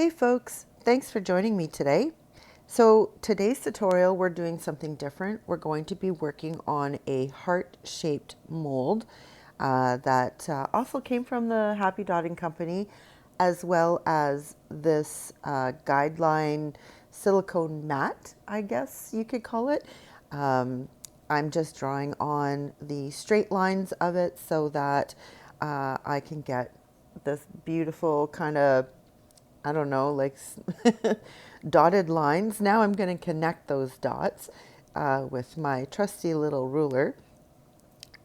Hey folks, thanks for joining me today. So today's tutorial, we're doing something different. We're going to be working on a heart-shaped mold that also came from the Happy Dotting Company, as well as this guideline silicone mat, I guess you could call it. I'm just drawing on the straight lines of it so that I can get this beautiful kind of, I don't know, like dotted lines. Now I'm going to connect those dots with my trusty little ruler.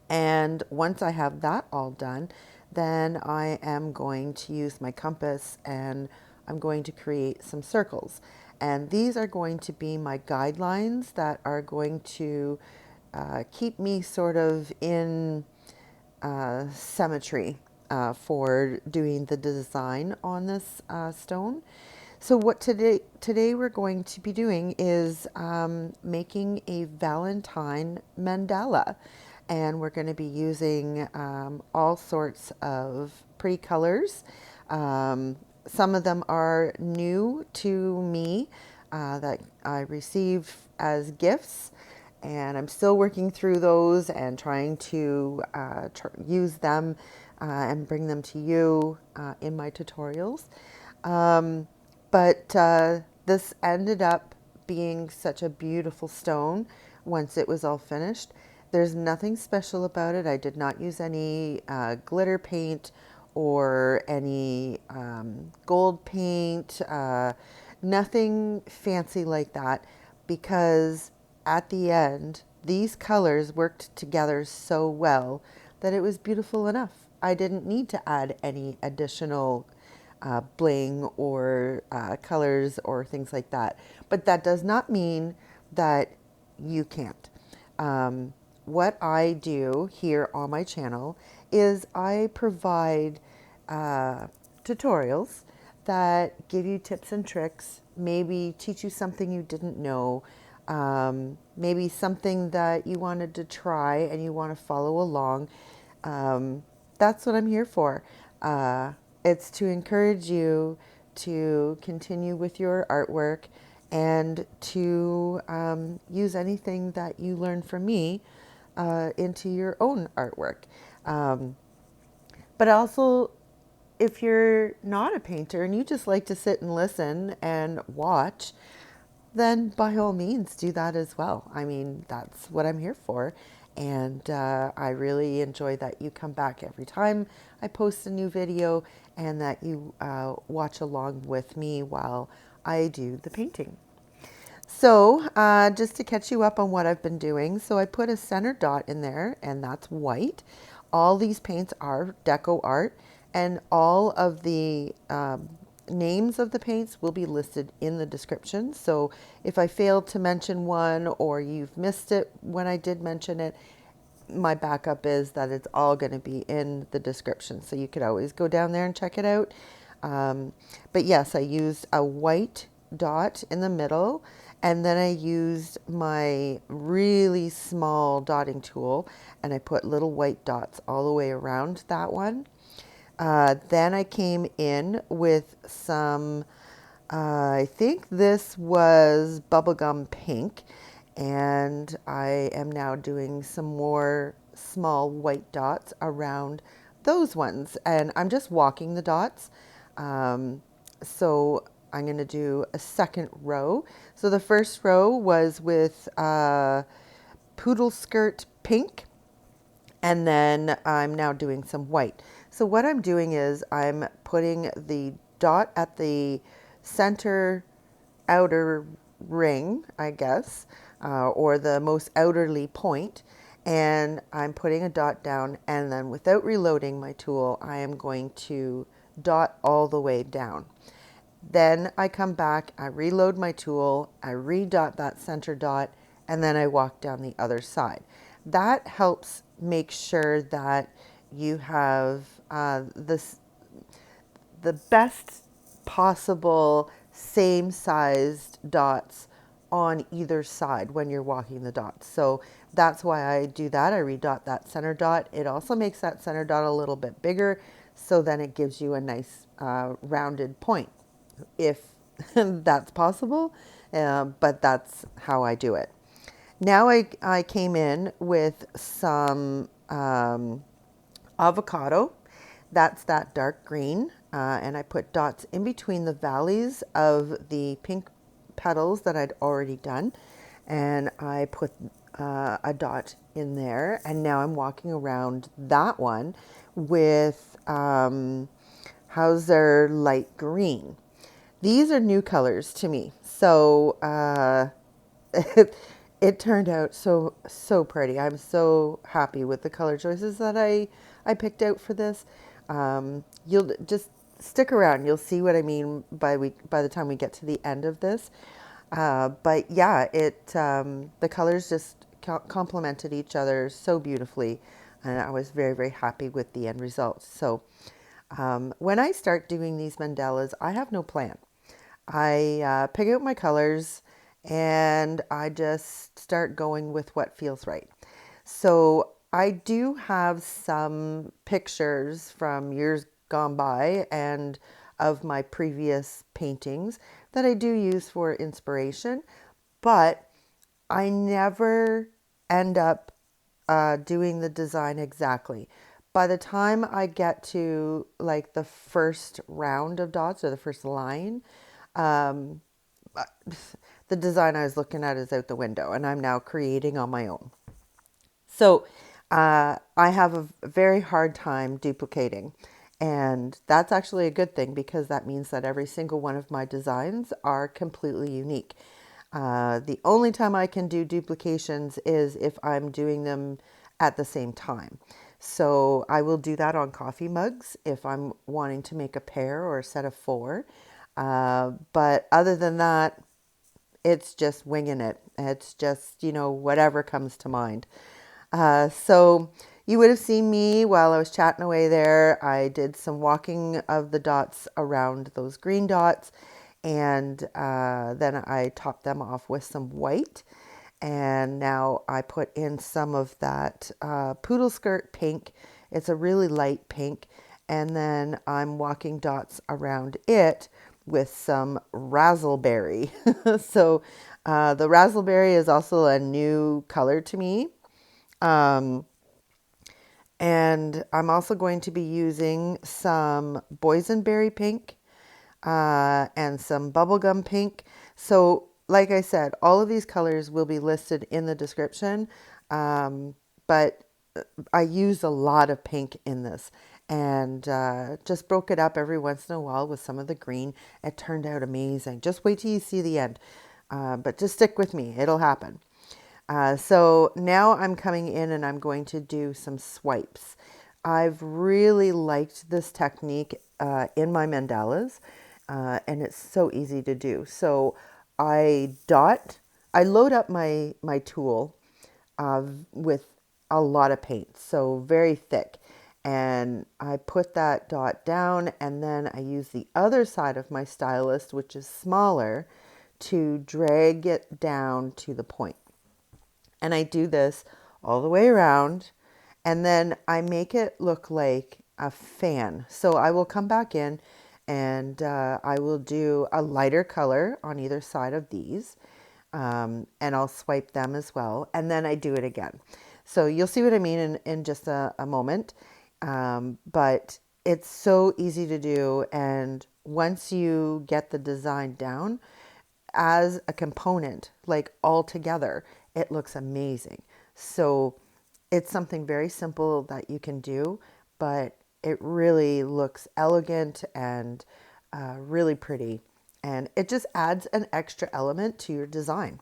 And once I have that all done, then I am going to use my compass and I'm going to create some circles. And these are going to be my guidelines that are going to keep me sort of in symmetry for doing the design on this stone. So what today we're going to be doing is making a Valentine Mandala, and we're going to be using all sorts of pretty colors. Some of them are new to me that I received as gifts, and I'm still working through those and trying to use them and bring them to you in my tutorials. But this ended up being such a beautiful stone once it was all finished. There's nothing special about it. I did not use any glitter paint or any gold paint, nothing fancy like that, because at the end, these colors worked together so well that it was beautiful enough. I didn't need to add any additional bling or colors or things like that. But that does not mean that you can't. What I do here on my channel is I provide tutorials that give you tips and tricks, maybe teach you something you didn't know, maybe something that you wanted to try and you want to follow along. That's what I'm here for. It's to encourage you to continue with your artwork and to use anything that you learn from me into your own artwork. But also, if you're not a painter and you just like to sit and listen and watch, then by all means do that as well. I mean, that's what I'm here for. And I really enjoy that you come back every time I post a new video and that you watch along with me while I do the painting. So just to catch you up on what I've been doing, so I put a center dot in there, and that's white. All these paints are DecoArt, and all of the names of the paints will be listed in the description. So if I failed to mention one or you've missed it when I did mention it, my backup is that it's all going to be in the description. So you could always go down there and check it out. But yes, I used a white dot in the middle, and then I used my really small dotting tool and I put little white dots all the way around that one. Then I came in with some, I think this was Bubblegum Pink, and I am now doing some more small white dots around those ones. And I'm just walking the dots. So I'm going to do a second row. So the first row was with Poodleskirt Pink, and then I'm now doing some white. So what I'm doing is I'm putting the dot at the center outer ring, I guess, or the most outerly point, and I'm putting a dot down, and then without reloading my tool, I am going to dot all the way down. Then I come back, I reload my tool, I redot that center dot, and then I walk down the other side. That helps make sure that you have the best possible same sized dots on either side when you're walking the dots. So that's why I do that. I redot that center dot. It also makes that center dot a little bit bigger, so then it gives you a nice rounded point. if that's possible, but that's how I do it. Now I came in with some avocado. That's that dark green. And I put dots in between the valleys of the pink petals that I'd already done. And I put a dot in there. And now I'm walking around that one with Hauser light green. These are new colors to me. So it turned out so pretty. I'm so happy with the color choices that I picked out for this. You'll just stick around. You'll see what I mean by the time we get to the end of this. But yeah, the colors just complemented each other so beautifully, and I was very happy with the end result. So when I start doing these mandalas, I have no plan. I pick out my colors and I just start going with what feels right. So I do have some pictures from years gone by and of my previous paintings that I do use for inspiration, but I never end up doing the design exactly. By the time I get to like the first round of dots or the first line, um, the design I was looking at is out the window and I'm now creating on my own. So I have a very hard time duplicating. And that's actually a good thing because that means that every single one of my designs are completely unique. The only time I can do duplications is if I'm doing them at the same time. So I will do that on coffee mugs if I'm wanting to make a pair or a set of four. But other than that, it's just winging it. It's just, whatever comes to mind. So you would have seen me while I was chatting away there. I did some walking of the dots around those green dots, and then I topped them off with some white. And now I put in some of that Poodleskirt pink. It's a really light pink. And then I'm walking dots around it with some Razzleberry. So the Razzleberry is also a new color to me. And I'm also going to be using some Boysenberry pink and some Bubblegum pink. So like I said, all of these colors will be listed in the description, but I use a lot of pink in this and just broke it up every once in a while with some of the green. It turned out amazing. Just wait till you see the end, but just stick with me. It'll happen. So now I'm coming in and I'm going to do some swipes. I've really liked this technique in my mandalas, and it's so easy to do. So I load up my tool with a lot of paint, so very thick. And I put that dot down and then I use the other side of my stylus, which is smaller, to drag it down to the point. And I do this all the way around and then I make it look like a fan. So I will come back in and I will do a lighter color on either side of these and I'll swipe them as well. And then I do it again. So you'll see what I mean in just a moment. But it's so easy to do. And once you get the design down as a component, like all together, it looks amazing. So it's something very simple that you can do, but it really looks elegant and really pretty. And it just adds an extra element to your design.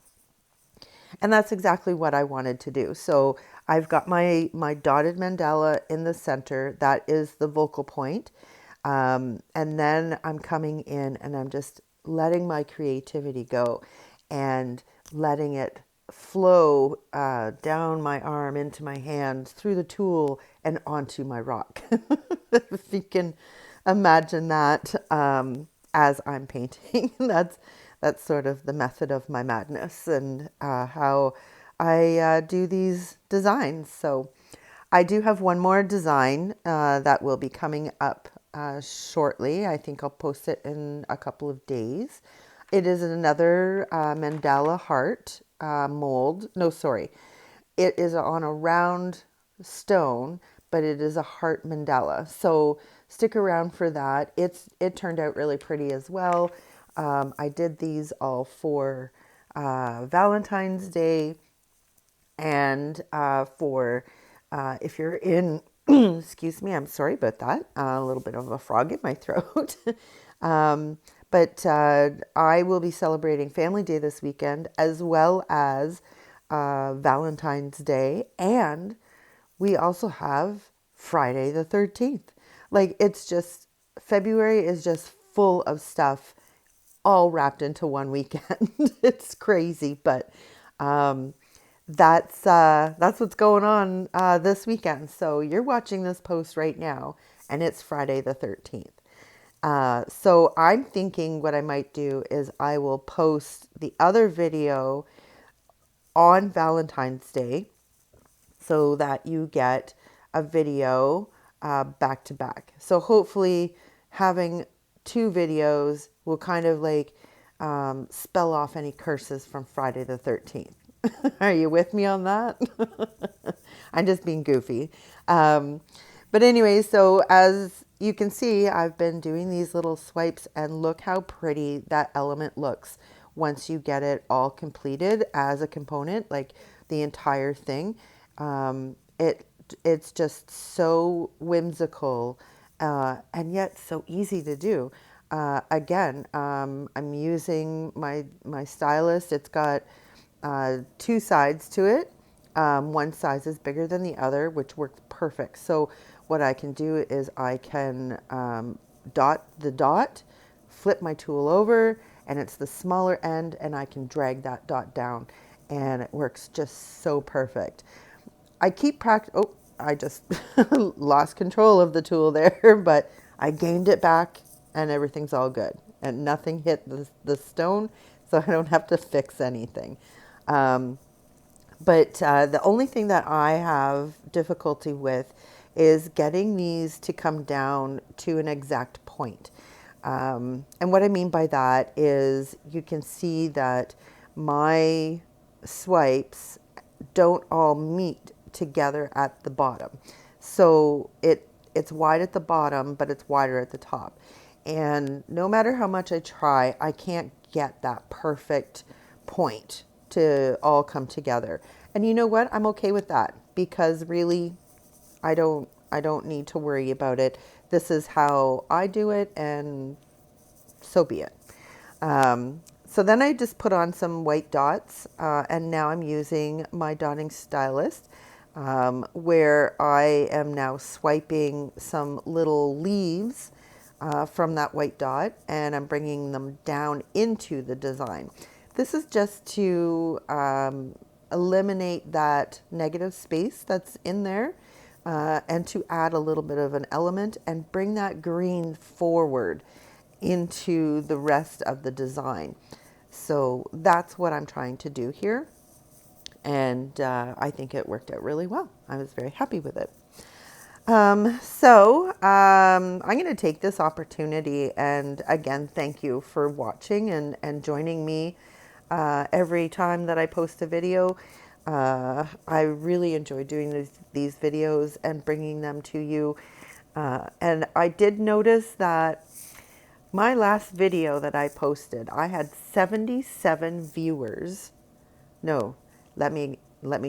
And that's exactly what I wanted to do. So I've got my dotted mandala in the center. That is the focal point. And then I'm coming in and I'm just letting my creativity go and letting it flow down my arm, into my hand, through the tool, and onto my rock. If you can imagine that as I'm painting, that's sort of the method of my madness and how I do these designs. So I do have one more design that will be coming up shortly. I think I'll post it in a couple of days. It is another mandala heart mold. No, sorry. It is on a round stone, but it is a heart mandala. So stick around for that. It turned out really pretty as well. I did these all for Valentine's Day and for if you're in, excuse me, I'm sorry about that. A little bit of a frog in my throat. um, but I will be celebrating Family Day this weekend as well as Valentine's Day. And we also have Friday the 13th. Like it's just, February is just full of stuff all wrapped into one weekend. It's crazy, but that's what's going on this weekend. So you're watching this post right now, and it's Friday the 13th. So I'm thinking what I might do is I will post the other video on Valentine's Day so that you get a video back to back. So hopefully having two videos will kind of like spell off any curses from Friday the 13th. Are you with me on that? I'm just being goofy. But anyway, so as you can see, I've been doing these little swipes and look how pretty that element looks once you get it all completed as a component, like the entire thing. It's just so whimsical and yet so easy to do. Again, I'm using my stylus. It's got two sides to it. One size is bigger than the other, which works perfect. So what I can do is I can dot the dot, flip my tool over, and it's the smaller end, and I can drag that dot down, and it works just so perfect. I keep oh, I just lost control of the tool there, but I gained it back, and everything's all good. And nothing hit the stone, so I don't have to fix anything. But the only thing that I have difficulty with is getting these to come down to an exact point. And what I mean by that is you can see that my swipes don't all meet together at the bottom. So it's wide at the bottom, but it's wider at the top. And no matter how much I try, I can't get that perfect point to all come together. And you know what? I'm okay with that because really I don't need to worry about it. This is how I do it, and so be it. So then I just put on some white dots, and now I'm using my dotting stylus, where I am now swiping some little leaves from that white dot, and I'm bringing them down into the design. This is just to eliminate that negative space that's in there, and to add a little bit of an element and bring that green forward into the rest of the design. So that's what I'm trying to do here. And I think it worked out really well. I was very happy with it. I'm going to take this opportunity and again, thank you for watching and joining me every time that I post a video. I really enjoy doing these videos and bringing them to you. And I did notice that my last video that I posted, I had 77 viewers. No, let me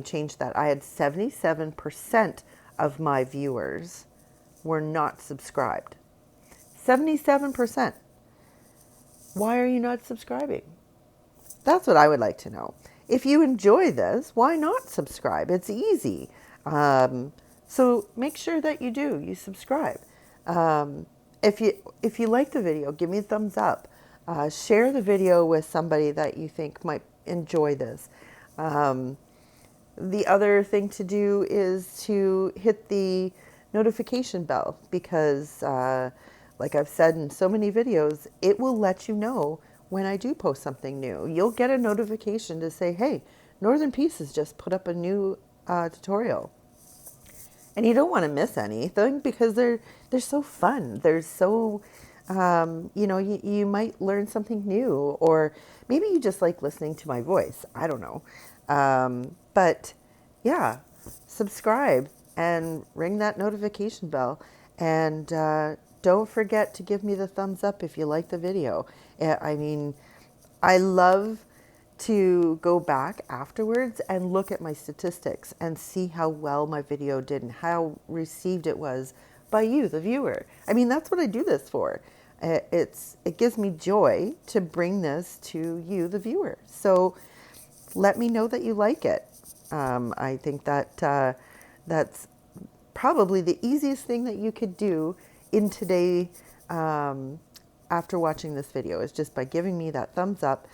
change that. I had 77% of my viewers were not subscribed. 77%. Why are you not subscribing? That's what I would like to know. If you enjoy this, why not subscribe? It's easy. So make sure that you subscribe. If you like the video, give me a thumbs up. Share the video with somebody that you think might enjoy this. The other thing to do is to hit the notification bell because, like I've said in so many videos, it will let you know when I do post something new. You'll get a notification to say, hey, Northern Pieces just put up a new tutorial. And you don't want to miss anything because they're so fun. They're so, you might learn something new, or maybe you just like listening to my voice. I don't know. But yeah, subscribe and ring that notification bell. And don't forget to give me the thumbs up if you like the video. I mean, I love to go back afterwards and look at my statistics and see how well my video did and how received it was by you, the viewer. I mean, that's what I do this for. It gives me joy to bring this to you, the viewer. So let me know that you like it. I think that that's probably the easiest thing that you could do in today, after watching this video, is just by giving me that thumbs up,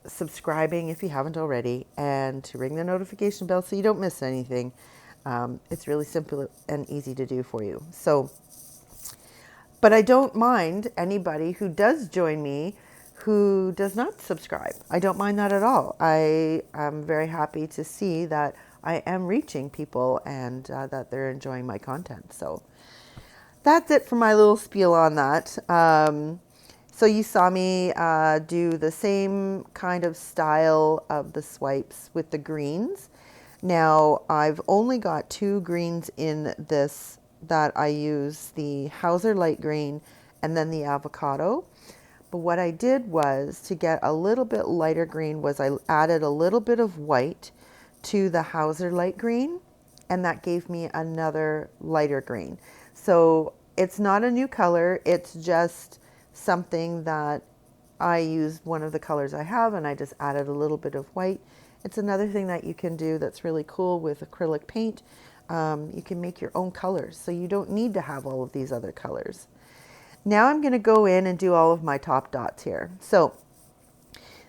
subscribing if you haven't already, and to ring the notification bell so you don't miss anything. It's really simple and easy to do for you. So, but I don't mind anybody who does join me who does not subscribe. I don't mind that at all. I am very happy to see that I am reaching people and that they're enjoying my content. So that's it for my little spiel on that. So you saw me do the same kind of style of the swipes with the greens. Now I've only got 2 greens in this that I use, the Hauser light green and then the Avocado. But what I did was, to get a little bit lighter green, was I added a little bit of white to the Hauser light green, and that gave me another lighter green. So it's not a new color, it's just something that I used one of the colors I have and I just added a little bit of white. It's another thing that you can do that's really cool with acrylic paint. You can make your own colors, so you don't need to have all of these other colors. Now I'm going to go in and do all of my top dots here. So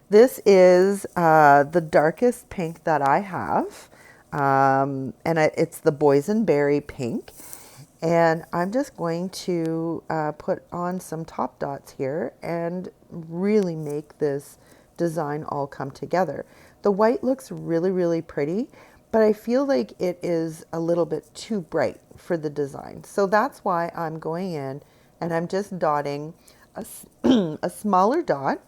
this is the darkest pink that I have, and it's the Boysenberry pink. And I'm just going to put on some top dots here and really make this design all come together. The white looks really, really pretty, but I feel like it is a little bit too bright for the design. So that's why I'm going in and I'm just dotting a smaller dot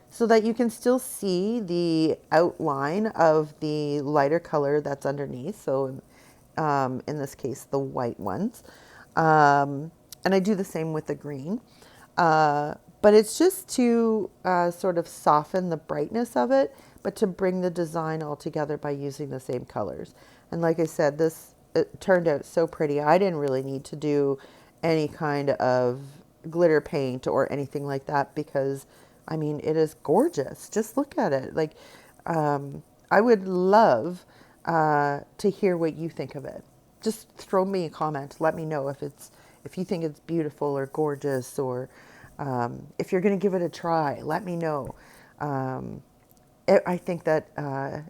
so that you can still see the outline of the lighter color that's underneath. So in this case, the white ones. And I do the same with the green. But it's just to sort of soften the brightness of it, but to bring the design all together by using the same colors. And like I said, it turned out so pretty. I didn't really need to do any kind of glitter paint or anything like that because, I mean, it is gorgeous. Just look at it. Like, I would love to hear what you think of it. Just throw me a comment. Let me know if you think it's beautiful or gorgeous, or if you're going to give it a try. Let me know. I think that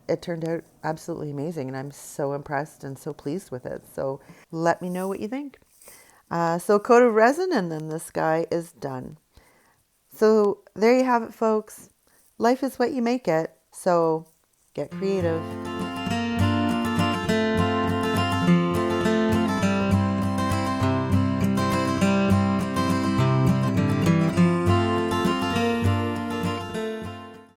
it turned out absolutely amazing, and I'm so impressed and so pleased with it. So let me know what you think. So a coat of resin, and then this guy is done. So there you have it, folks. Life is what you make it. So get creative.